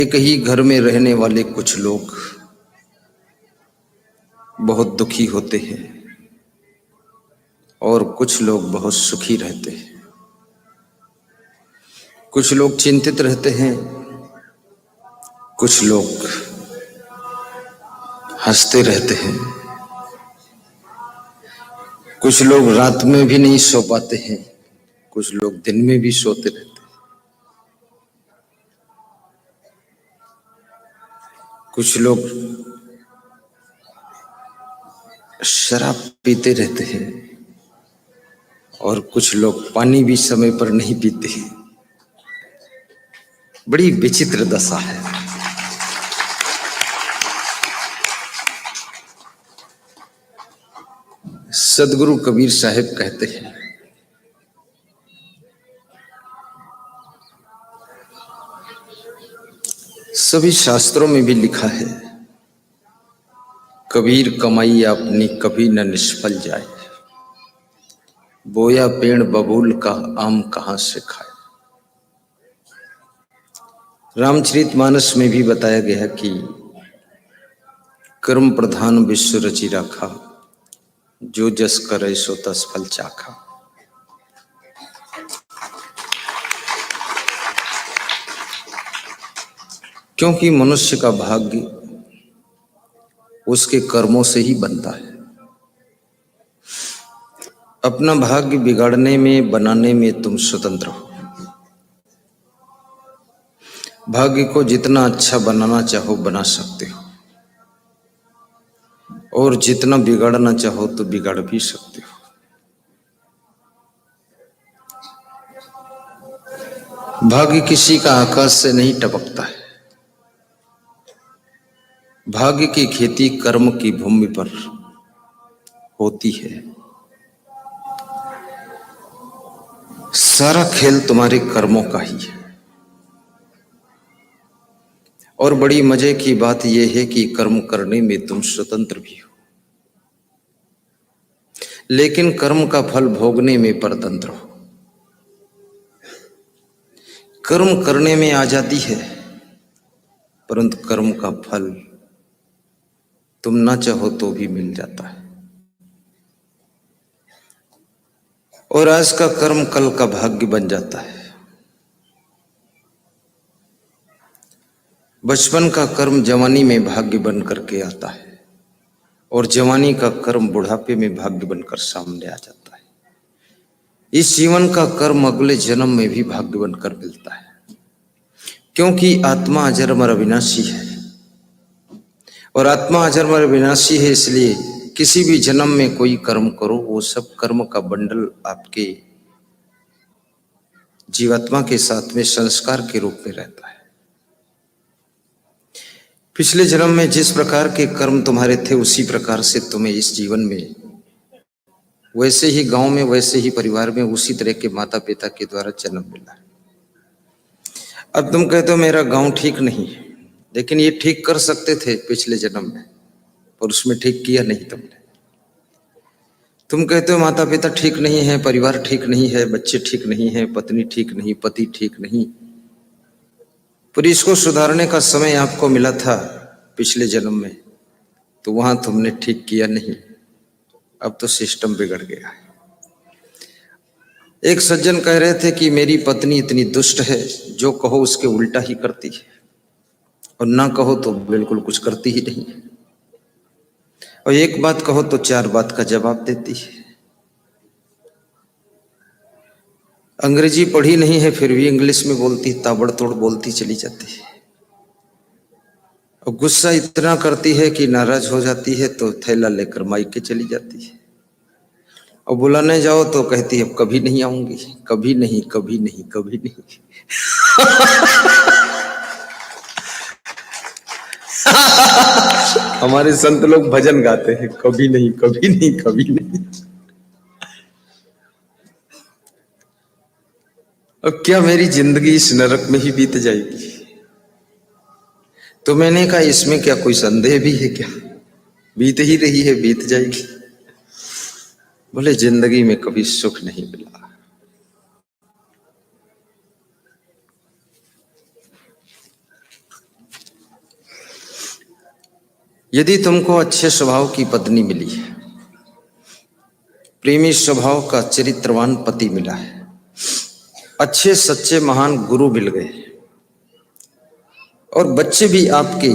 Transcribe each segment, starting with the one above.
एक ही घर में रहने वाले कुछ लोग बहुत दुखी होते हैं और कुछ लोग बहुत सुखी रहते हैं। कुछ लोग चिंतित रहते हैं, कुछ लोग हंसते रहते हैं, कुछ लोग रात में भी नहीं सो पाते हैं, कुछ लोग दिन में भी सोते रहते हैं, कुछ लोग शराब पीते रहते हैं और कुछ लोग पानी भी समय पर नहीं पीते हैं। बड़ी विचित्र दशा है। सदगुरु कबीर साहब कहते हैं, सभी शास्त्रों में भी लिखा है, कबीर कमाई अपनी कभी न निष्फल जाए, बोया पेड़ बबूल का आम कहां से खाए। रामचरितमानस में भी बताया गया कि कर्म प्रधान विश्व रचि राखा, जो जस करे सो तस फल चाखा। क्योंकि मनुष्य का भाग्य उसके कर्मों से ही बनता है। अपना भाग्य बिगाड़ने में, बनाने में तुम स्वतंत्र हो। भाग्य को जितना अच्छा बनाना चाहो बना सकते हो और जितना बिगाड़ना चाहो तो बिगाड़ भी सकते हो। भाग्य किसी का आकाश से नहीं टपकता है। भाग्य की खेती कर्म की भूमि पर होती है। सारा खेल तुम्हारे कर्मों का ही है। और बड़ी मजे की बात यह है कि कर्म करने में तुम स्वतंत्र भी हो, लेकिन कर्म का फल भोगने में परतंत्र हो। कर्म करने में आजादी है, परंतु कर्म का फल तुम ना चाहो तो भी मिल जाता है। और आज का कर्म कल का भाग्य बन जाता है। बचपन का कर्म जवानी में भाग्य बन करके आता है और जवानी का कर्म बुढ़ापे में भाग्य बनकर सामने आ जाता है। इस जीवन का कर्म अगले जन्म में भी भाग्य बनकर मिलता है, क्योंकि आत्मा अजर अविनाशी है। और आत्मा अजर अविनाशी है, इसलिए किसी भी जन्म में कोई कर्म करो, वो सब कर्म का बंडल आपके जीवात्मा के साथ में संस्कार के रूप में रहता है। पिछले जन्म में जिस प्रकार के कर्म तुम्हारे थे, उसी प्रकार से तुम्हें इस जीवन में वैसे ही गांव में, वैसे ही परिवार में, उसी तरह के माता पिता के द्वारा जन्म मिला। अब तुम कहते हो मेरा गांव ठीक नहीं है, लेकिन ये ठीक कर सकते थे पिछले जन्म में, और उसमें ठीक किया नहीं तुमने। तुम कहते हो माता पिता ठीक नहीं है, परिवार ठीक नहीं है, बच्चे ठीक नहीं है, पत्नी ठीक नहीं, पति ठीक नहीं, पर इसको सुधारने का समय आपको मिला था पिछले जन्म में, तो वहां तुमने ठीक किया नहीं। अब तो सिस्टम बिगड़ गया है। एक सज्जन कह रहे थे कि मेरी पत्नी इतनी दुष्ट है, जो कहो उसके उल्टा ही करती है, और ना कहो तो बिल्कुल कुछ करती ही नहीं है, और एक बात कहो तो चार बात का जवाब देती है। अंग्रेजी पढ़ी नहीं है, फिर भी इंग्लिश में बोलती, ताबड़तोड़ बोलती चली जाती है। और गुस्सा इतना करती है कि नाराज हो जाती है तो थैला लेकर मायके चली जाती है, और बुलाने जाओ तो कहती है कभी नहीं आऊंगी, कभी नहीं, कभी नहीं, कभी नहीं। हमारे संत लोग भजन गाते हैं, कभी नहीं, कभी नहीं, कभी नहीं। अब क्या मेरी जिंदगी इस नरक में ही बीत जाएगी? तो मैंने कहा इसमें क्या कोई संदेह भी है क्या? बीत ही रही है, बीत जाएगी। बोले जिंदगी में कभी सुख नहीं मिला। यदि तुमको अच्छे स्वभाव की पत्नी मिली है, प्रेमी स्वभाव का चरित्रवान पति मिला है, अच्छे सच्चे महान गुरु मिल गए और बच्चे भी आपके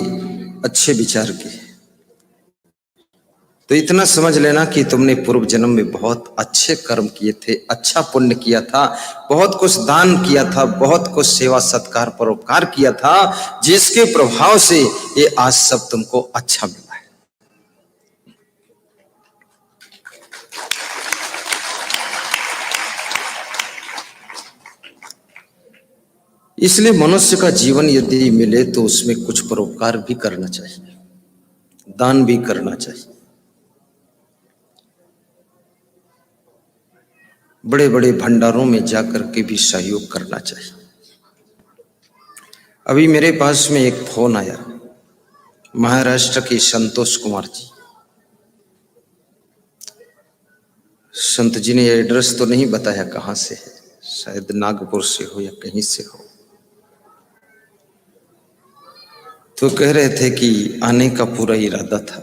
अच्छे विचार के, तो इतना समझ लेना कि तुमने पूर्व जन्म में बहुत अच्छे कर्म किए थे, अच्छा पुण्य किया था, बहुत कुछ दान किया था, बहुत कुछ सेवा सत्कार परोपकार किया था, जिसके प्रभाव से ये आज सब तुमको अच्छा मिला है। इसलिए मनुष्य का जीवन यदि मिले तो उसमें कुछ परोपकार भी करना चाहिए, दान भी करना चाहिए, बड़े बड़े भंडारों में जाकर के भी सहयोग करना चाहिए। अभी मेरे पास में एक फोन आया, महाराष्ट्र के संतोष कुमार जी। संत जी ने एड्रेस तो नहीं बताया कहां से है, शायद नागपुर से हो या कहीं से हो। तो कह रहे थे कि आने का पूरा इरादा था,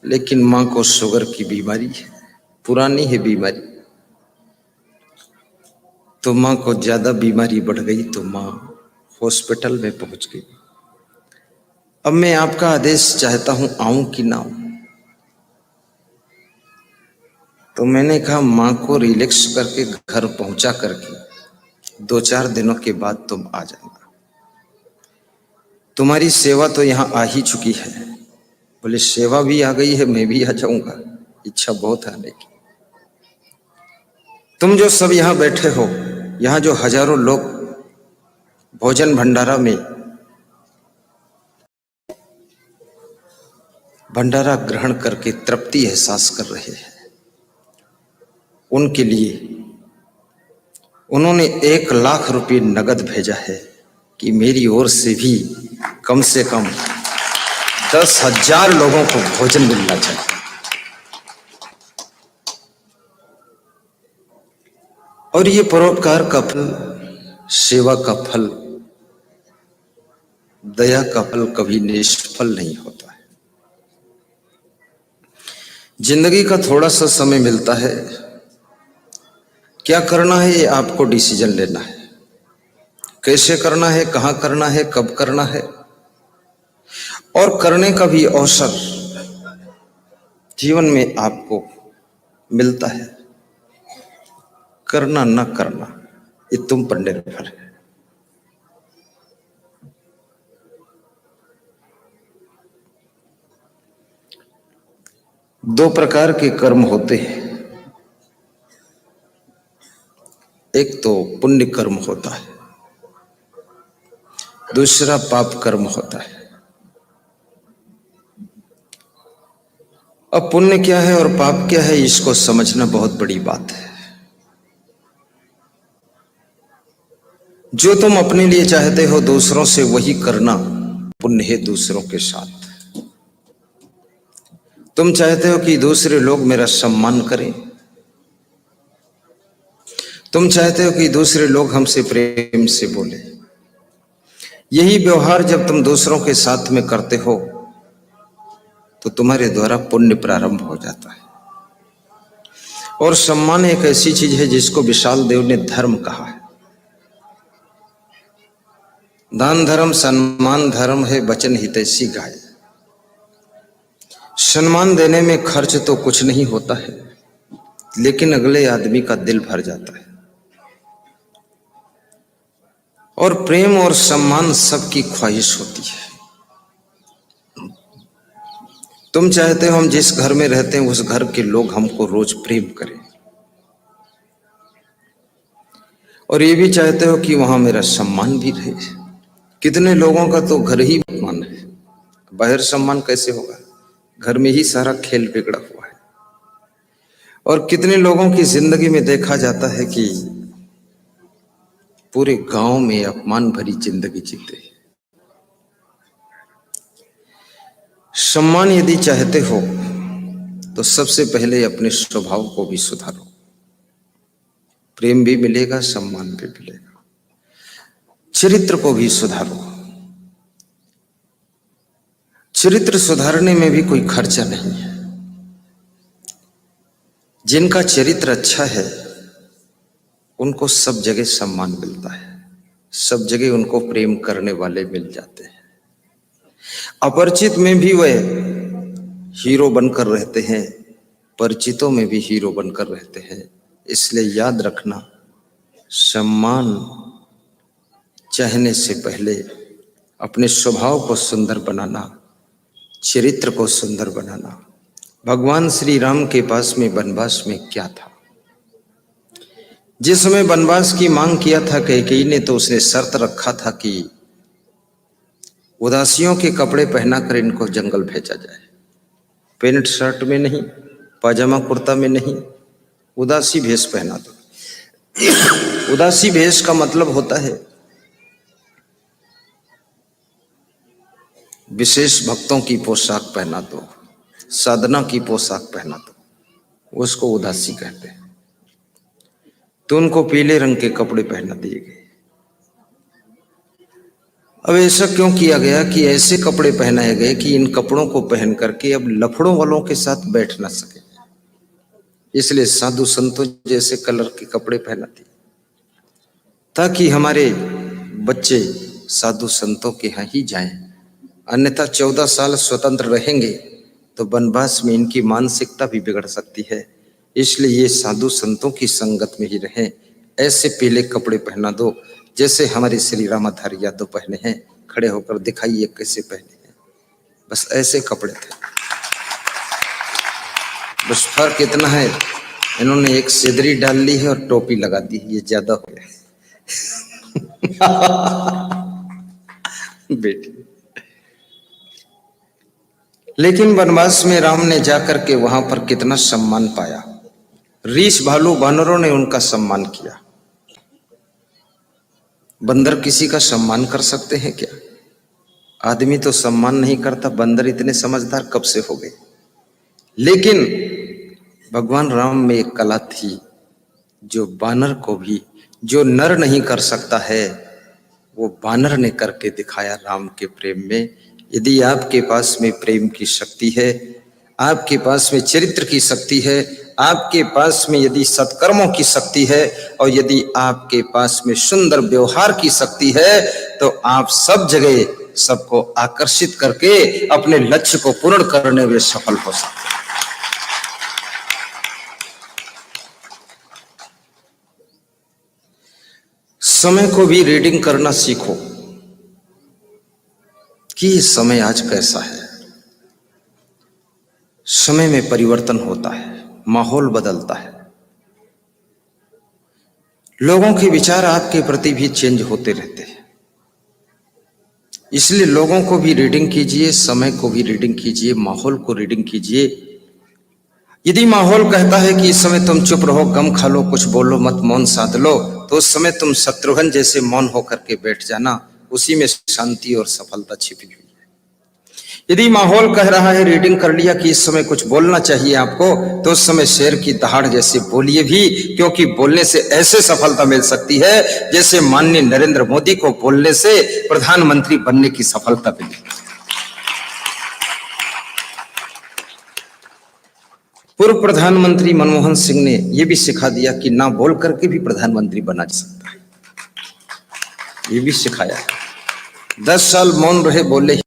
लेकिन मां को शुगर की बीमारी है, पुरानी है बीमारी, तो मां को ज्यादा बीमारी बढ़ गई तो मां हॉस्पिटल में पहुंच गई। अब मैं आपका आदेश चाहता हूं, आऊं कि ना आऊं? तो मैंने कहा मां को रिलैक्स करके घर पहुंचा करके 2-4 दिनों के बाद तुम आ जाना, तुम्हारी सेवा तो यहां आ ही चुकी है। बोले सेवा भी आ गई है, मैं भी आ जाऊंगा, इच्छा बहुत है आने की। तुम जो सब यहां बैठे हो, यहां जो हजारों लोग भोजन भंडारा में भंडारा ग्रहण करके तृप्ति एहसास कर रहे हैं, उनके लिए उन्होंने 1 लाख रुपए नगद भेजा है कि मेरी ओर से भी कम से कम 10,000 लोगों को भोजन मिलना चाहिए। और ये परोपकार का फल, सेवा का फल, दया का फल कभी निष्फल नहीं होता है। जिंदगी का थोड़ा सा समय मिलता है, क्या करना है ये आपको डिसीजन लेना है, कैसे करना है, कहां करना है, कब करना है, और करने का भी अवसर जीवन में आपको मिलता है। करना न करना ये तुम पर निर्भर है। दो प्रकार के कर्म होते हैं, एक तो पुण्य कर्म होता है, दूसरा पाप कर्म होता है। अब पुण्य क्या है और पाप क्या है, इसको समझना बहुत बड़ी बात है। जो तुम अपने लिए चाहते हो दूसरों से वही करना पुण्य है। दूसरों के साथ तुम चाहते हो कि दूसरे लोग मेरा सम्मान करें, तुम चाहते हो कि दूसरे लोग हमसे प्रेम से बोले। यही व्यवहार जब तुम दूसरों के साथ में करते हो तो तुम्हारे द्वारा पुण्य प्रारंभ हो जाता है। और सम्मान एक ऐसी चीज है जिसको विशाल देव ने धर्म कहा है। दान धर्म सम्मान धर्म है, वचन हितैषी गाय। सम्मान देने में खर्च तो कुछ नहीं होता है, लेकिन अगले आदमी का दिल भर जाता है। और प्रेम और सम्मान सबकी ख्वाहिश होती है। तुम चाहते हो हम जिस घर में रहते हैं उस घर के लोग हमको रोज प्रेम करें, और ये भी चाहते हो कि वहां मेरा सम्मान भी रहे। कितने लोगों का तो घर ही अपमान है, बाहर सम्मान कैसे होगा, घर में ही सारा खेल बिगड़ा हुआ है। और कितने लोगों की जिंदगी में देखा जाता है कि पूरे गांव में अपमान भरी जिंदगी जीते हैं। सम्मान यदि चाहते हो तो सबसे पहले अपने स्वभाव को भी सुधारो, प्रेम भी मिलेगा, सम्मान भी मिलेगा। चरित्र को भी सुधारो। चरित्र सुधारने में भी कोई खर्चा नहीं है। जिनका चरित्र अच्छा है उनको सब जगह सम्मान मिलता है, सब जगह उनको प्रेम करने वाले मिल जाते हैं। अपरिचित में भी वह हीरो बनकर रहते हैं, परिचितों में भी हीरो बनकर रहते हैं। इसलिए याद रखना, सम्मान चाहने से पहले अपने स्वभाव को सुंदर बनाना, चरित्र को सुंदर बनाना। भगवान श्री राम के पास में वनवास में क्या था? जिस समय वनवास की मांग किया था कैकेयी ने, तो उसने शर्त रखा था कि उदासियों के कपड़े पहनाकर इनको जंगल भेजा जाए। पैंट शर्ट में नहीं, पाजामा कुर्ता में नहीं, उदासी भेष पहना दो। उदासी भेष का मतलब होता है विशेष भक्तों की पोशाक पहना दो, साधना की पोशाक पहना दो, उसको उदासी कहते हैं। तो उनको पीले रंग के कपड़े पहना दिए गए। अब ऐसा क्यों किया गया कि ऐसे कपड़े पहनाए गए कि इन कपड़ों को पहन करके अब लफड़ों वालों के साथ बैठ ना सके, इसलिए साधु संतों जैसे कलर के कपड़े पहना दिए, ताकि हमारे बच्चे साधु संतों के यहाँ ही जाएं। अन्यथा 14 साल स्वतंत्र रहेंगे तो वनवास में इनकी मानसिकता भी बिगड़ सकती है। इसलिए ये साधु संतों की संगत में ही रहें। ऐसे पीले कपड़े पहना दो जैसे हमारे श्री रामाधारी यादव पहने हैं। खड़े होकर दिखाइए कैसे पहने हैं। बस ऐसे कपड़े थे। बस फर्क इतना है, इन्होंने एक सिदरी डाल ली है और टोपी लगा दी है, ये ज्यादा हो गया बेटी। लेकिन वनवास में राम ने जाकर के वहां पर कितना सम्मान पाया। रीछ भालू बानरों ने उनका सम्मान किया। बंदर किसी का सम्मान कर सकते हैं क्या? आदमी तो सम्मान नहीं करता, बंदर इतने समझदार कब से हो गए। लेकिन भगवान राम में एक कला थी जो बानर को भी, जो नर नहीं कर सकता है वो बानर ने करके दिखाया राम के प्रेम में। यदि आपके पास में प्रेम की शक्ति है, आपके पास में चरित्र की शक्ति है, आपके पास में यदि सत्कर्मों की शक्ति है और यदि आपके पास में सुंदर व्यवहार की शक्ति है, तो आप सब जगह सबको आकर्षित करके अपने लक्ष्य को पूर्ण करने में सफल हो सकते हैं। समय को भी रीडिंग करना सीखो कि समय आज कैसा है। समय में परिवर्तन होता है, माहौल बदलता है, लोगों के विचार आपके प्रति भी चेंज होते रहते हैं। इसलिए लोगों को भी रीडिंग कीजिए, समय को भी रीडिंग कीजिए, माहौल को रीडिंग कीजिए। यदि माहौल कहता है कि इस समय तुम चुप रहो, गम खा लो, कुछ बोलो मत, मौन साध लो, तो उस समय तुम शत्रुघ्न जैसे मौन होकर के बैठ जाना। उसी में शांति और सफलता छिपी हुई है। यदि माहौल कह रहा है, रीडिंग कर लिया कि इस समय कुछ बोलना चाहिए आपको, तो उस समय शेर की दहाड़ जैसे बोलिए भी, क्योंकि बोलने से ऐसे सफलता मिल सकती है जैसे माननीय नरेंद्र मोदी को बोलने से प्रधानमंत्री बनने की सफलता मिली। पूर्व प्रधानमंत्री मनमोहन सिंह ने यह भी सिखा दिया कि ना बोल करके भी प्रधानमंत्री बना जा सकता है, ये भी सिखाया है। 10 साल मौन रहे, बोले।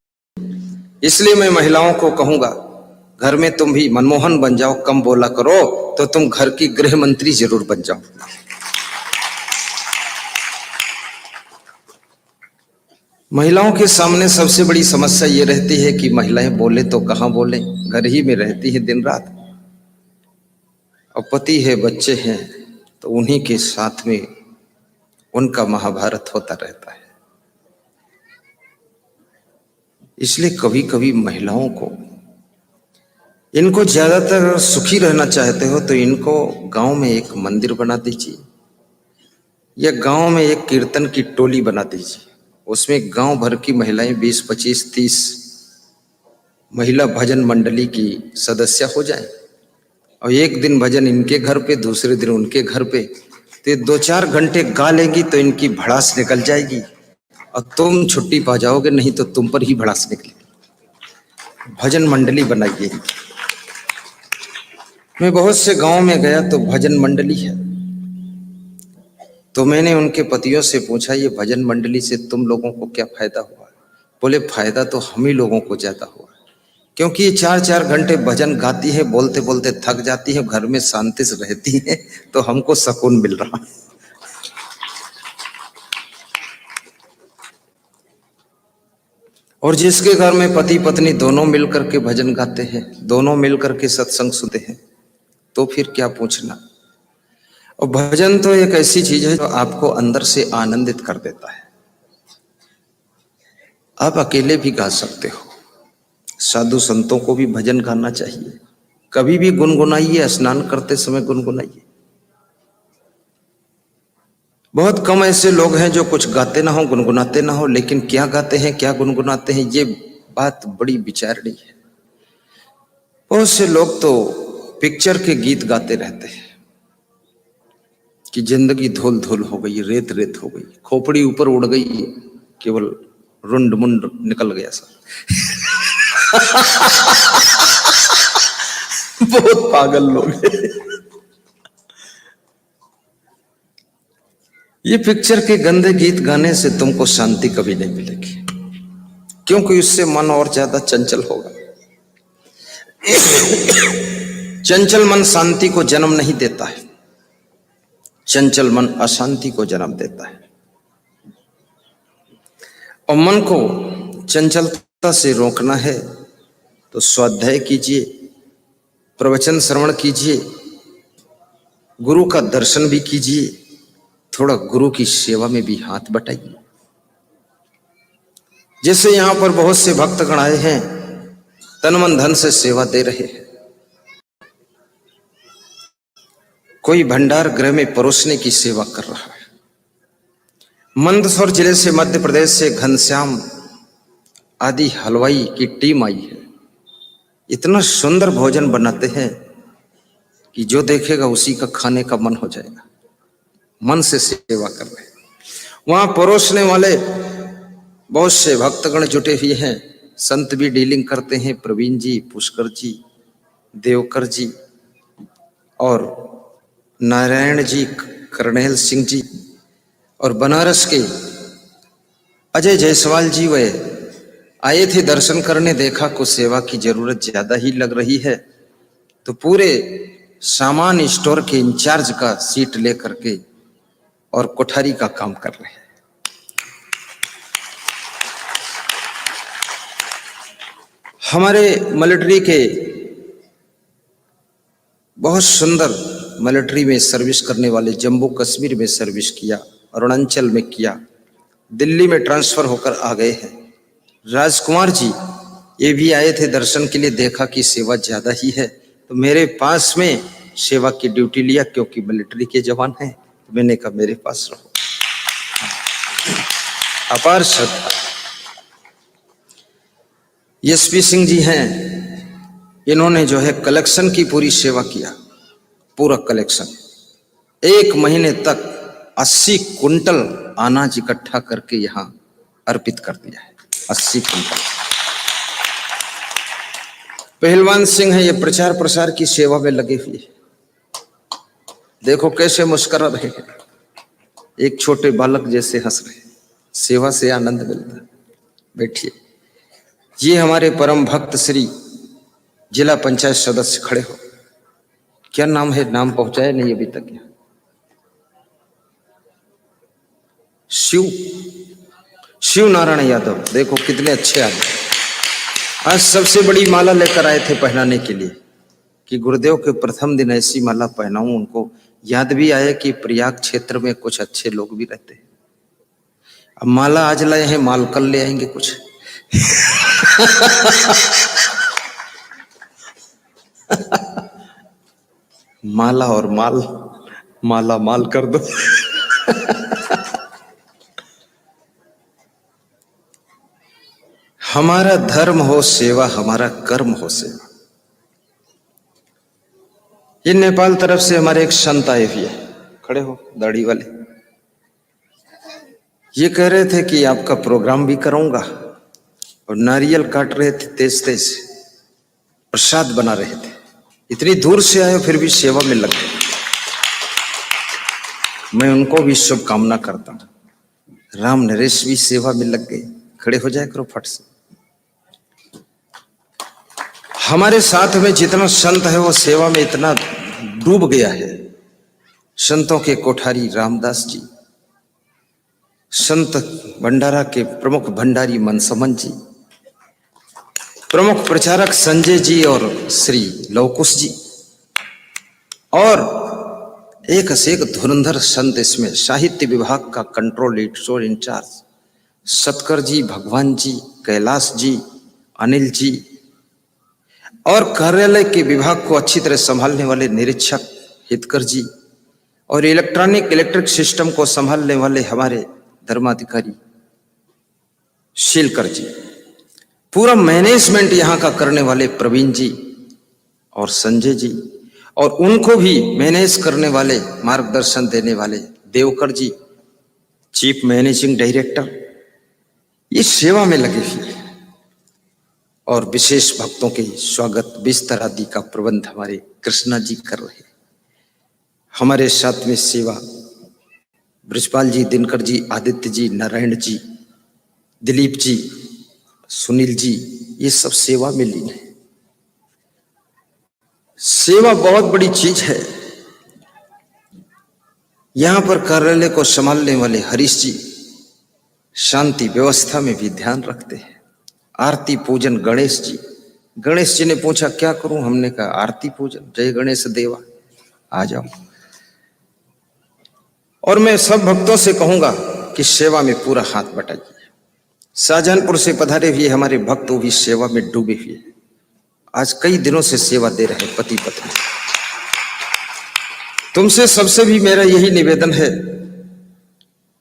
इसलिए मैं महिलाओं को कहूंगा, घर में तुम भी मनमोहन बन जाओ, कम बोला करो, तो तुम घर की गृह मंत्री जरूर बन जाओ। महिलाओं के सामने सबसे बड़ी समस्या ये रहती है कि महिलाएं बोले तो कहां बोले, घर ही में रहती है दिन रात। और पति है, बच्चे हैं, तो उन्हीं के साथ में उनका महाभारत होता रहता है। इसलिए कभी कभी महिलाओं को, इनको ज्यादातर सुखी रहना चाहते हो तो इनको गांव में एक मंदिर बना दीजिए या गांव में एक कीर्तन की टोली बना दीजिए। उसमें गांव भर की महिलाएं 20, 25, 30 महिला भजन मंडली की सदस्य हो जाए और एक दिन भजन इनके घर पे, दूसरे दिन उनके घर पे, तो 2-4 घंटे गा लेंगी तो इनकी भड़ास निकल जाएगी और तुम छुट्टी पा जाओगे, नहीं तो तुम पर ही भड़ास निकलेगी। भजन मंडली बनाइए। मैं बहुत से गांव में गया तो भजन मंडली है, तो मैंने उनके पतियों से पूछा ये भजन मंडली से तुम लोगों को क्या फायदा हुआ? बोले फायदा तो हम ही लोगों को ज्यादा हुआ, क्योंकि ये 4-4 घंटे भजन गाती है, बोलते बोलते थक जाती है, घर में शांति से रहती है, तो हमको सुकून मिल रहा। और जिसके घर में पति पत्नी दोनों मिलकर के भजन गाते हैं, दोनों मिलकर के सत्संग सुनते हैं, तो फिर क्या पूछना। और भजन तो एक ऐसी चीज है जो आपको अंदर से आनंदित कर देता है। आप अकेले भी गा सकते हो, साधु संतों को भी भजन गाना चाहिए, कभी भी गुनगुनाइए, स्नान करते समय गुनगुनाइए। बहुत कम ऐसे लोग हैं जो कुछ गाते ना हो, गुनगुनाते ना हो, लेकिन क्या गाते हैं, क्या गुनगुनाते हैं, ये बात बड़ी विचारणी है। बहुत से लोग तो पिक्चर के गीत गाते रहते हैं कि जिंदगी धूल धूल हो गई, रेत रेत हो गई, खोपड़ी ऊपर उड़ गई, केवल रुंड मुंड निकल गया सब। बहुत पागल लोग हैं। ये पिक्चर के गंदे गीत गाने से तुमको शांति कभी नहीं मिलेगी, क्योंकि उससे मन और ज्यादा चंचल होगा। चंचल मन शांति को जन्म नहीं देता है, चंचल मन अशांति को जन्म देता है। और मन को चंचलता से रोकना है तो स्वाध्याय कीजिए, प्रवचन श्रवण कीजिए, गुरु का दर्शन भी कीजिए, थोड़ा गुरु की सेवा में भी हाथ बटाइए। जैसे यहां पर बहुत से भक्तगण आए हैं, तन मन धन से सेवा दे रहे हैं। कोई भंडार गृह में परोसने की सेवा कर रहा है। मंदसौर जिले से, मध्य प्रदेश से घनश्याम आदि हलवाई की टीम आई है। इतना सुंदर भोजन बनाते हैं कि जो देखेगा उसी का खाने का मन हो जाएगा। मन से सेवा कर रहे हैं। वहां परोसने वाले बहुत से भक्तगण जुटे हुए हैं, संत भी डीलिंग करते हैं, प्रवीण जी, पुष्कर जी, देवकर जी और नारायण जी, करनेल सिंह जी, और बनारस के अजय जायसवाल जी वे आए थे दर्शन करने। देखा कुछ सेवा की जरूरत ज्यादा ही लग रही है, तो पूरे सामान स्टोर के इंचार्ज का सीट लेकर के और कोठारी का काम कर रहे हैं। हमारे मिलिट्री के बहुत सुंदर मिलिट्री में सर्विस करने वाले, जम्मू कश्मीर में सर्विस किया, अरुणाचल में किया, दिल्ली में ट्रांसफर होकर आ गए हैं, राजकुमार जी, ये भी आए थे दर्शन के लिए। देखा कि सेवा ज्यादा ही है, तो मेरे पास में सेवा की ड्यूटी लिया, क्योंकि मिलिट्री के जवान हैं, तो मैंने कहा मेरे पास रहो। अपार श्रद्धा। एसपी सिंह जी हैं, इन्होंने जो है कलेक्शन की पूरी सेवा किया, पूरा कलेक्शन। 1 महीने तक 80 कुंटल अनाज इकट्ठा करके यहां अर्पित कर दिया है। 80 कुंटल। पहलवान सिंह है, ये प्रचार प्रसार की सेवा में लगे हुए। देखो कैसे मुस्कुरा रहे हैं, एक छोटे बालक जैसे हंस रहे। सेवा से आनंद मिलता है। बैठिए। ये हमारे परम भक्त श्री जिला पंचायत सदस्य खड़े हो। क्या नाम है? नाम पहुंचाया नहीं अभी तक। शिव नारायण यादव। देखो कितने अच्छे आदमी। आज सबसे बड़ी माला लेकर आए थे पहनाने के लिए, कि गुरुदेव के प्रथम दिन ऐसी माला पहनाऊं। उनको याद भी आया कि प्रयाग क्षेत्र में कुछ अच्छे लोग भी रहते हैं। अब माला आज लाए हैं, माल कल ले आएंगे कुछ। माला और माल, माला माल कर दो। हमारा धर्म हो सेवा, हमारा कर्म हो सेवा। ये नेपाल तरफ से हमारे एक संत आए हुए, खड़े हो, दाढ़ी वाले। ये कह रहे थे कि आपका प्रोग्राम भी कराऊंगा, और नारियल काट रहे थे तेज तेज। प्रसाद बना रहे थे। इतनी दूर से आए फिर भी सेवा में लग गए। मैं उनको भी शुभकामना करता हूँ। राम नरेश भी सेवा में लग गए। खड़े हो जाए करो फट से। हमारे साथ में जितना संत है वो सेवा में इतना डूब गया है। संतों के कोठारी रामदास जी, संत भंडारा के प्रमुख भंडारी मनसमन जी, प्रमुख प्रचारक संजय जी और श्री लवकुश जी, और एक से एक धुरंधर संत इसमें। साहित्य विभाग का कंट्रोल एडिटर इंचार्ज सतकर जी, भगवान जी, कैलाश जी, अनिल जी, और कार्यालय के विभाग को अच्छी तरह संभालने वाले निरीक्षक हितकर जी, और इलेक्ट्रिक सिस्टम को संभालने वाले हमारे धर्माधिकारी शीलकर जी, पूरा मैनेजमेंट यहाँ का करने वाले प्रवीण जी और संजय जी, और उनको भी मैनेज करने वाले, मार्गदर्शन देने वाले देवकर जी, चीफ मैनेजिंग डायरेक्टर, ये सेवा में लगे हुए हैं। और विशेष भक्तों के स्वागत बिस्तर आदि का प्रबंध हमारे कृष्णा जी कर रहे हैं। हमारे साथ में सेवा ब्रजपाल जी, दिनकर जी, आदित्य जी, नारायण जी, दिलीप जी, सुनील जी, ये सब सेवा में लीन है। सेवा बहुत बड़ी चीज है। यहां पर कार्यालय को संभालने वाले हरीश जी शांति व्यवस्था में भी ध्यान रखते हैं। आरती पूजन गणेश जी। गणेश जी ने पूछा क्या करूं, हमने कहा आरती पूजन, जय गणेश देवा, आ जाओ। और मैं सब भक्तों से कहूंगा कि सेवा में पूरा हाथ बटाइए। शाहजहानपुर से पधारे हुए हमारे भक्त भी सेवा में डूबे हुए हैं। आज कई दिनों से सेवा दे रहे पति पत्नी। तुमसे सबसे भी मेरा यही निवेदन है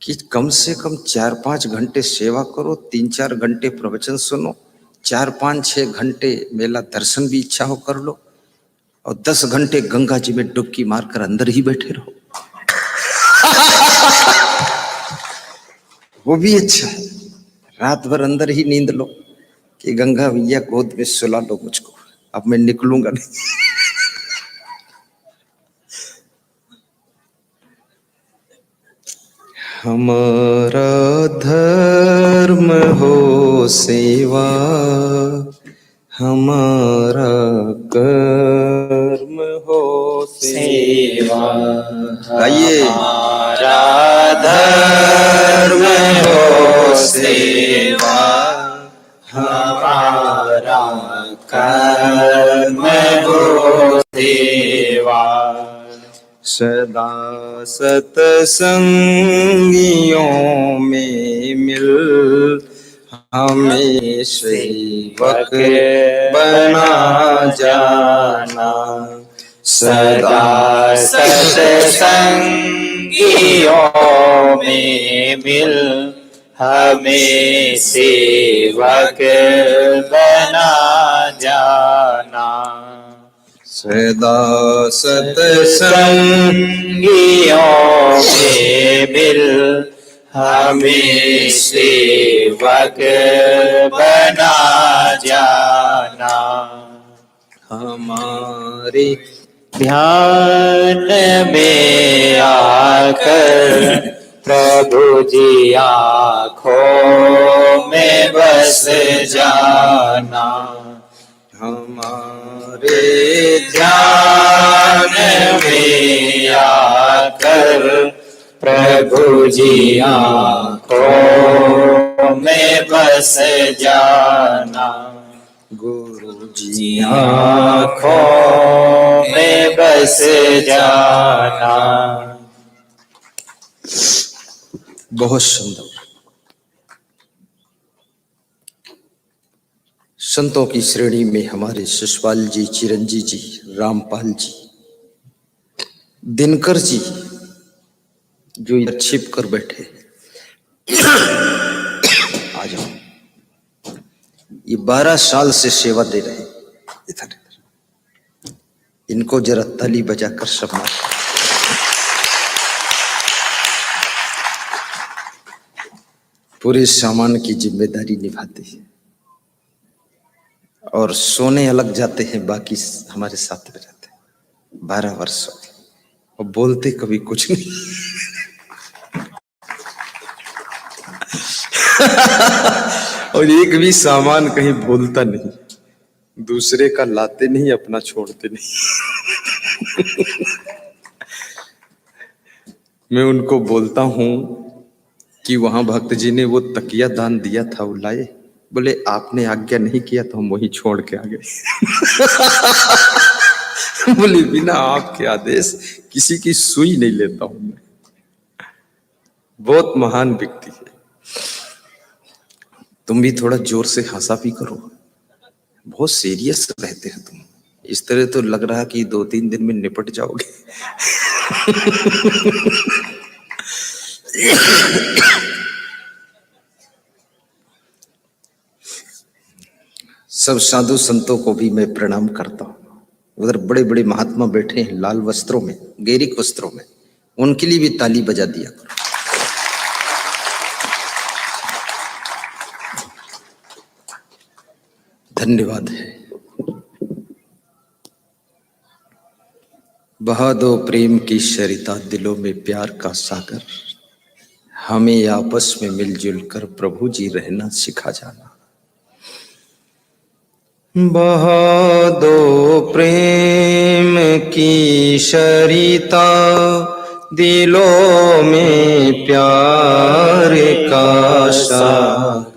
कि कम से कम 4-5 घंटे सेवा करो, 3-4 घंटे प्रवचन सुनो, 4-5-6 घंटे मेला दर्शन भी इच्छा हो कर लो, और 10 घंटे गंगा जी में डुबकी मारकर अंदर ही बैठे रहो। वो भी अच्छा है। रात भर अंदर ही नींद लो कि गंगा भैया गोद में सुला लो मुझको, अब मैं निकलूंगा नहीं। हमारा धर्म हो सेवा, हमारा कर्म हो सेवा। आइए। हमारा धर्म हो सेवा, हमारा कर्म हो सेवा। सदा सतसंगियों में मिल हमें सेवक बना जाना। सदा सतसंगियों में मिल हमें सेवक बना जाना। सदा सतसंगियों में मिल हमें सेवक बना जाना। हमारे ध्यान में आकर प्रभु जी आँखों में बस जाना। हमारे ध्यान में आकर प्रभु जी आँखों में बस जाना। गुरु जी आँखों में बस जाना। बहुत सुंदर। संतों की श्रेणी में हमारे शिशपाल जी, चिरंजी जी, रामपाल जी, दिनकर जी जो इधर छिप कर बैठे, आ जाओ। ये 12 साल से सेवा दे रहे हैं इधर। इनको जरा ताली बजाकर सम्मान। पूरे सामान की जिम्मेदारी निभाते हैं। और सोने अलग जाते हैं, बाकी हमारे साथ में रहते हैं 12 वर्ष हो गए और बोलते कभी कुछ नहीं। और एक भी सामान कहीं बोलता नहीं, दूसरे का लाते नहीं, अपना छोड़ते नहीं। मैं उनको बोलता हूं कि वहां भक्त जी ने वो तकिया दान दिया था, वो लाए? बोले आपने आज्ञा नहीं किया तो हम वही छोड़ के आ गए। बोले बिना आपके आदेश किसी की सुई नहीं लेता हूं मैं। बहुत महान व्यक्ति है। तुम भी थोड़ा जोर से हंसा भी करो, बहुत सीरियस रहते हैं तुम। इस तरह तो लग रहा कि 2-3 दिन में निपट जाओगे। सब साधु संतों को भी मैं प्रणाम करता हूँ। उधर बड़े बड़े महात्मा बैठे हैं लाल वस्त्रों में, गैरिक वस्त्रों में, उनके लिए भी ताली बजा दिया करो। धन्यवाद है। बहा दो प्रेम की सरिता, दिलों में प्यार का सागर, हमें आपस में मिलजुल कर प्रभु जी रहना सिखा जाना। बहा दो प्रेम की सरिता, दिलों में प्यार का सागर,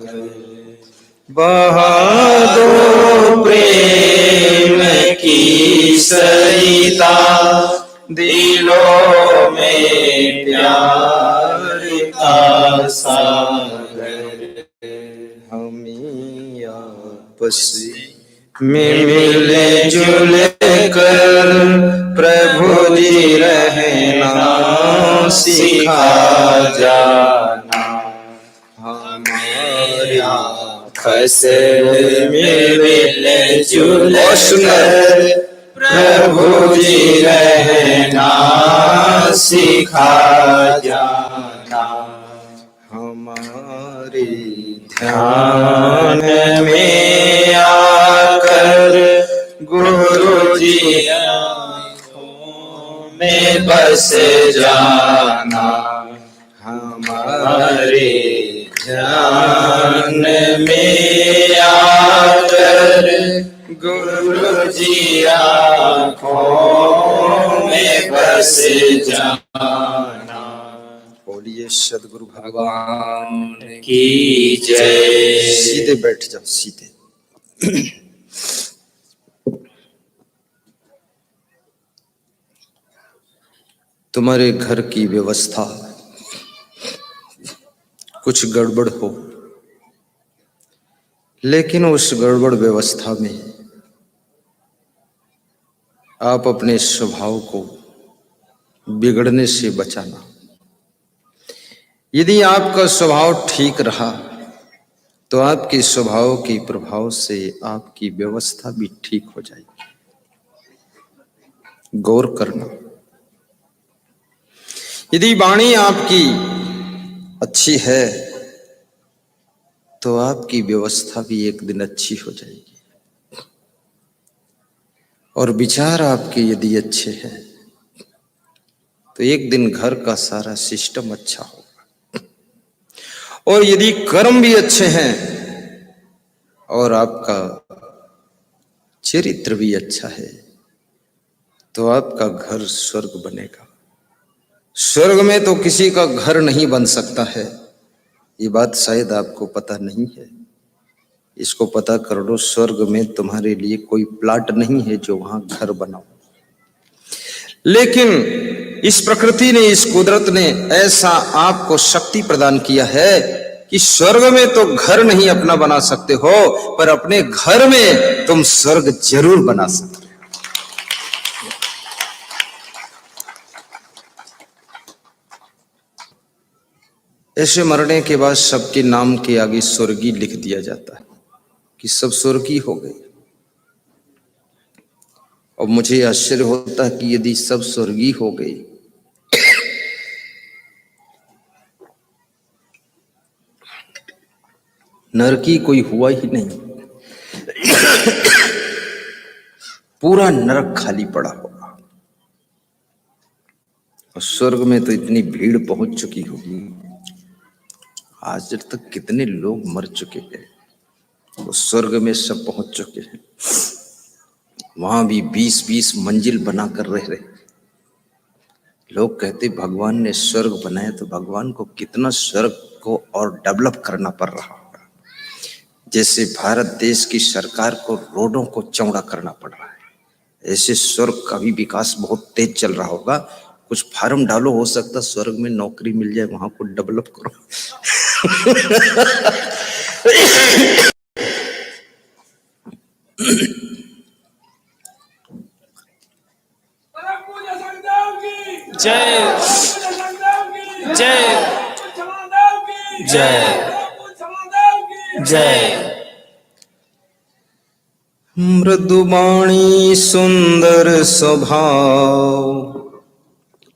बहा दो प्रेम की सरिता, दिलों में प्यार का सागर, हमें आपस में मिले जुले कर प्रभु जी रहना सिखा जाना। हमारे आपस में मिले जुले कर प्रभु जी रहना सिखा जाना। हमारे ध्यान में आकर गुरु जी आँखों में बस जाना। हमारे ध्यान में आकर गुरु जी आँखों में बस जाना। बोलिए सद्गुरु भगवान की जय। सीधे बैठ जाओ, सीधे। तुम्हारे घर की व्यवस्था कुछ गड़बड़ हो, लेकिन उस गड़बड़ व्यवस्था में आप अपने स्वभाव को बिगड़ने से बचाना। यदि आपका स्वभाव ठीक रहा तो आपके स्वभाव के प्रभाव से आपकी व्यवस्था भी ठीक हो जाएगी। गौर करना। यदि वाणी आपकी अच्छी है तो आपकी व्यवस्था भी एक दिन अच्छी हो जाएगी, और विचार आपके यदि अच्छे हैं तो एक दिन घर का सारा सिस्टम अच्छा होगा। और यदि कर्म भी अच्छे हैं और आपका चरित्र भी अच्छा है तो आपका घर स्वर्ग बनेगा। स्वर्ग में तो किसी का घर नहीं बन सकता है, ये बात शायद आपको पता नहीं है। इसको पता कर लो, स्वर्ग में तुम्हारे लिए कोई प्लाट नहीं है जो वहां घर बनाओ। लेकिन इस प्रकृति ने, इस कुदरत ने ऐसा आपको शक्ति प्रदान किया है कि स्वर्ग में तो घर नहीं अपना बना सकते हो, पर अपने घर में तुम स्वर्ग जरूर बना सकते हो। ऐसे मरने के बाद सबके नाम के आगे स्वर्गीय लिख दिया जाता है कि सब स्वर्गीय हो गए। और मुझे आश्चर्य होता है कि यदि सब स्वर्गीय हो गए नरकी कोई हुआ ही नहीं। पूरा नरक खाली पड़ा होगा। और स्वर्ग में तो इतनी भीड़ पहुंच चुकी होगी, आज तक कितने लोग मर चुके हैं, वो स्वर्ग में सब पहुंच चुके हैं। वहां भी 20-20 मंजिल बनाकर रह रहे। लोग कहते भगवान ने स्वर्ग बनाया, तो भगवान को कितना स्वर्ग को और डेवलप करना पड़ रहा होगा। जैसे भारत देश की सरकार को रोडों को चौड़ा करना पड़ रहा है, ऐसे स्वर्ग का भी विकास बहुत तेज चल रहा होगा। कुछ फार्म डालो, हो सकता स्वर्ग में नौकरी मिल जाए, वहां को डेवलप करो। जय जय जय जय। मृदुवाणी सुंदर स्वभाव,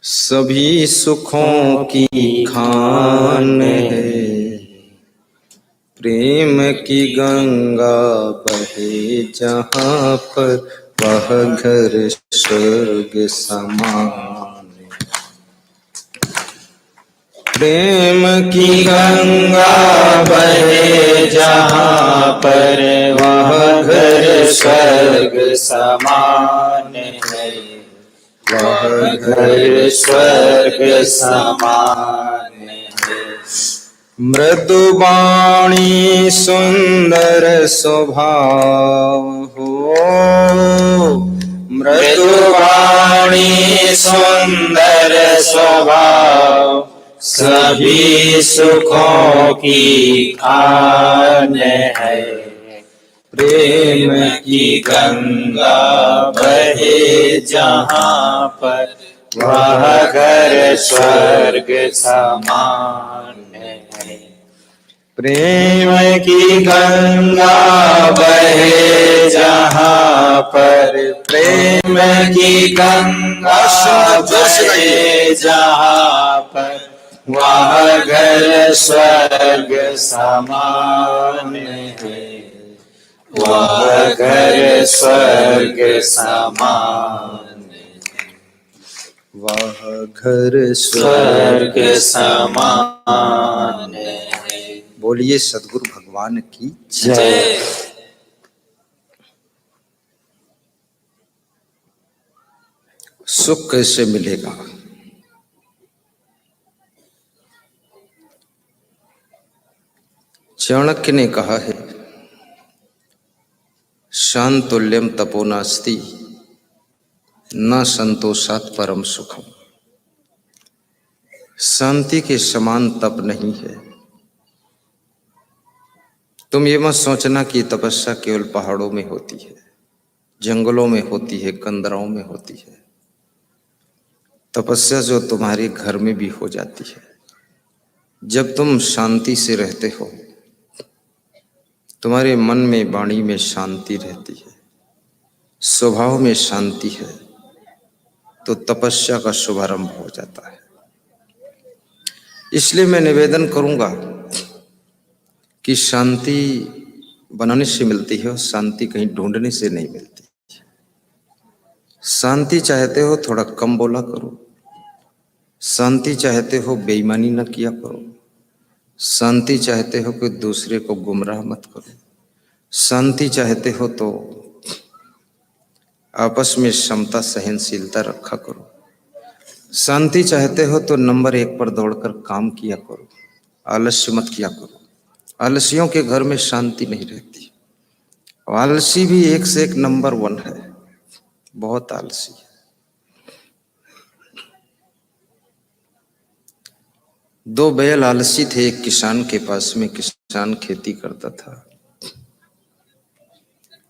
सभी सुखों की खान है। प्रेम की गंगा बहे जहाँ पर, वह घर स्वर्ग समान। प्रेम की गंगा बहे जहाँ पर, वह घर स्वर्ग समान है। वह घर स्वर्ग समान है। मृदुवाणी सुंदर स्वभाव हो, मृदुवाणी सुंदर स्वभाव, सभी सुखों की खान है। प्रेम की गंगा बहे जहाँ पर, वह घर स्वर्ग समान है। प्रेम की गंगा बहे जहाँ पर, प्रेम की गंगा बहे जहाँ पर, वह घर स्वर्ग समान है। वह घर स्वर्ग समान है। वह घर स्वर्ग समान है। बोलिए सद्गुरु भगवान की जय। सुख कैसे मिलेगा? चाणक्य ने कहा है, शांतुल्यम तपो नास्ति, न संतोषात् परम सुखम। शांति के समान तप नहीं है। तुम ये मत सोचना कि तपस्या केवल पहाड़ों में होती है, जंगलों में होती है, कंदराओं में होती है। तपस्या जो तुम्हारे घर में भी हो जाती है, जब तुम शांति से रहते हो, तुम्हारे मन में वाणी में शांति रहती है, स्वभाव में शांति है, तो तपस्या का शुभारंभ हो जाता है। इसलिए मैं निवेदन करूंगा कि शांति बनाने से मिलती है और शांति कहीं ढूंढने से नहीं मिलती। शांति चाहते हो थोड़ा कम बोला करो, शांति चाहते हो बेईमानी न किया करो, शांति चाहते हो कि दूसरे को गुमराह मत करो, शांति चाहते हो तो आपस में क्षमता सहनशीलता रखा करो, शांति चाहते हो तो नंबर 1 पर दौड़कर काम किया करो, आलस्य मत किया करो। आलसियों के घर में शांति नहीं रहती। आलसी भी 1 से 1 नंबर 1 है, बहुत आलसी है। 2 बैल आलसी थे एक किसान के पास में। किसान खेती करता था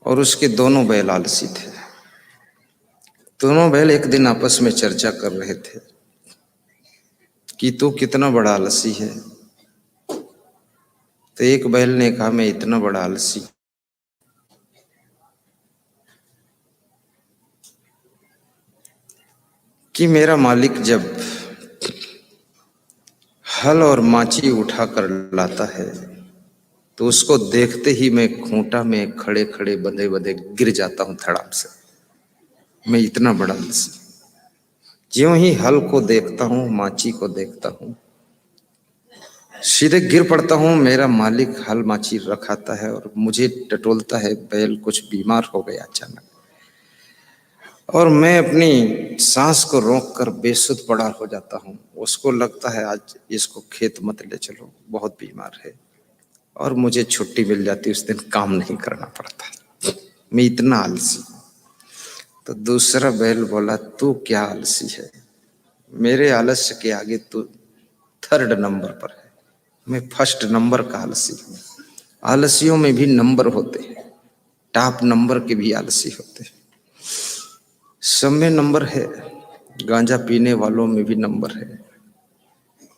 और उसके दोनों बैल आलसी थे। दोनों बैल एक दिन आपस में चर्चा कर रहे थे कि तू कितना बड़ा आलसी है। तो एक बैल ने कहा, मैं इतना बड़ा आलसी कि मेरा मालिक जब हल और माची उठाकर लाता है तो उसको देखते ही मैं खूंटा में खड़े खड़े बंधे बंधे गिर जाता हूं धड़ाम से। मैं इतना बड़ा आलसी। ज्यों ही हल को देखता हूं, माची को देखता हूं, सीधे गिर पड़ता हूं। मेरा मालिक हल माची रखाता है और मुझे टटोलता है। बैल कुछ बीमार हो गया अचानक, और मैं अपनी सांस को रोककर बेसुध पड़ा हो जाता हूं। उसको लगता है आज इसको खेत मत ले चलो, बहुत बीमार है, और मुझे छुट्टी मिल जाती। उस दिन काम नहीं करना पड़ता। मैं इतना आलसी। तो दूसरा बैल बोला, तू क्या आलसी है, मेरे आलस्य के आगे तू थर्ड नंबर पर है, मैं फर्स्ट नंबर का आलसी हूं। आलसियों में भी नंबर होते हैं, टॉप नंबर के भी आलसी होते हैं। सब में नंबर है। गांजा पीने वालों में भी नंबर है,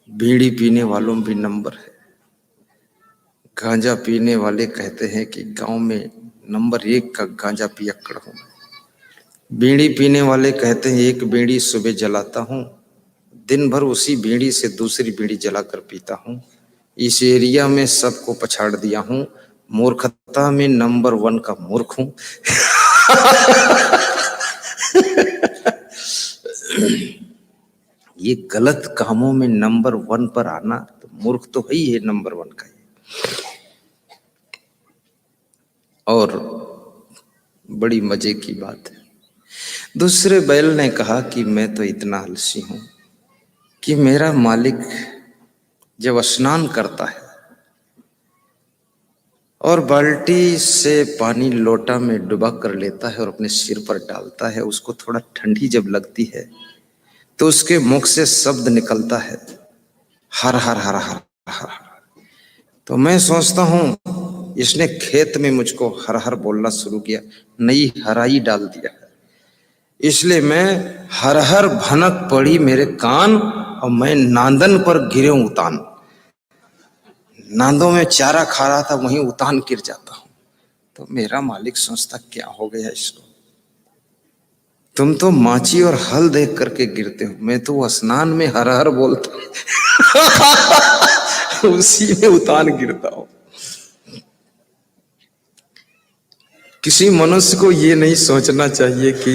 बीड़ी पीने वालों में भी नंबर है। गांजा पीने वाले कहते हैं कि गांव में नंबर 1 का गांजा पियक्कड़ हूं। बीड़ी पीने वाले कहते हैं एक बीड़ी सुबह जलाता हूं, दिन भर उसी बीड़ी से दूसरी बीड़ी जलाकर पीता हूं। इस एरिया में सबको पछाड़ दिया हूं, मूर्खता में नंबर 1 का मूर्ख हूं। ये गलत कामों में नंबर 1 पर आना, तो मूर्ख तो है ही है नंबर 1 का। और बड़ी मजे की बात है, दूसरे बैल ने कहा कि मैं तो इतना आलसी हूं कि मेरा मालिक जब स्नान करता है और बाल्टी से पानी लोटा में डुबा कर लेता है और अपने सिर पर डालता है, उसको थोड़ा ठंडी जब लगती है तो उसके मुख से शब्द निकलता है, हर हर हर हर हर हर। तो मैं सोचता हूं इसने खेत में मुझको हर हर बोलना शुरू किया, नई हराई डाल दिया है, इसलिए मैं हर हर भनक पड़ी मेरे कान और मैं नांदन पर गिरे उतान। नांदों में चारा खा रहा था, वहीं उतान गिर जाता हूं। तो मेरा मालिक सोचता क्या हो गया इसको, तुम तो माची और हल देख करके गिरते हो, मैं तो स्नान में हर हर बोलता उसी में उतान गिरता हूं। किसी मनुष्य को ये नहीं सोचना चाहिए कि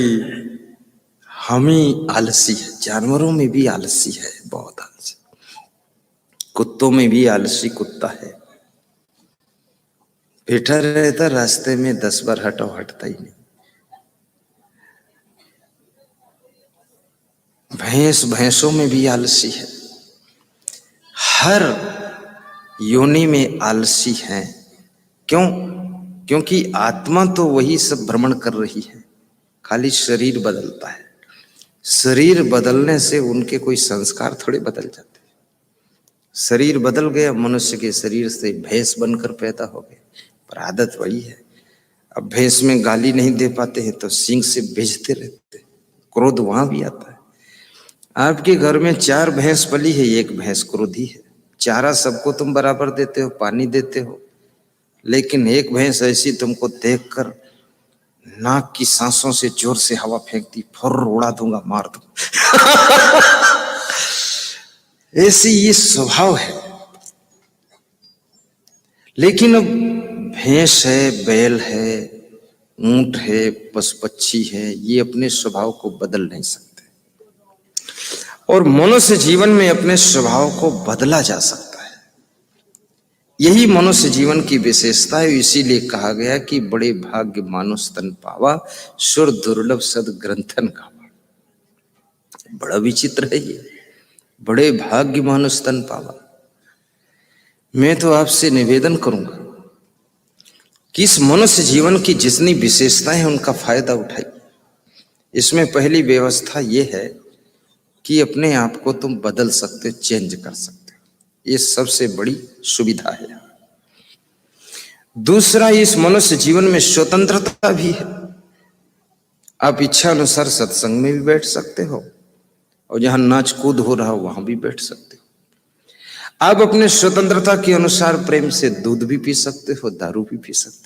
हम ही आलसी है, जानवरों में भी आलसी है, बहुत आलसी। कुत्तों में भी आलसी कुत्ता है, बैठा रहता रास्ते में 10 बार हटो, हटता ही नहीं। भैंसों में भी आलसी है, हर योनि में आलसी है। क्यों? क्योंकि आत्मा तो वही सब भ्रमण कर रही है, खाली शरीर बदलता है। शरीर बदलने से उनके कोई संस्कार थोड़े बदल जाते। शरीर बदल गया, मनुष्य के शरीर से भैंस बनकर पैदा हो गए, पर आदत वही है। अब भैंस में गाली नहीं दे पाते हैं तो सींग से भेजते रहते, क्रोध वहां भी आता है। आपके घर में 4 भैंस पली है, 1 भैंस क्रोधी है। चारा सबको तुम बराबर देते हो, पानी देते हो, लेकिन 1 भैंस ऐसी तुमको देखकर नाक की सांसों से जोर से हवा फेंकती, फुर्र उड़ा दूंगा, मार दूंगा। ऐसी ये स्वभाव है। लेकिन अब भैंस है, बैल है, ऊंट है, पशु पक्षी है, ये अपने स्वभाव को बदल नहीं सकते, और मनुष्य जीवन में अपने स्वभाव को बदला जा सकता है। यही मनुष्य जीवन की विशेषता है। इसीलिए कहा गया कि बड़े भाग्य मानुष तन पावा, सुर दुर्लभ सद ग्रंथन गावा। बड़ा विचित्र है ये, बड़े भाग्य मानुष तन पावा। मैं तो आपसे निवेदन करूंगा कि इस मनुष्य जीवन की जितनी विशेषताएं हैं उनका फायदा उठाइए। इसमें पहली व्यवस्था यह है कि अपने आप को तुम बदल सकते हो, चेंज कर सकते हो, ये सबसे बड़ी सुविधा है। दूसरा, इस मनुष्य जीवन में स्वतंत्रता भी है। आप इच्छा अनुसार सत्संग में भी बैठ सकते हो, और जहां नाच कूद हो रहा हो वहां भी बैठ सकते हो। आप अपने स्वतंत्रता के अनुसार प्रेम से दूध भी पी सकते हो, दारू भी पी सकते हो।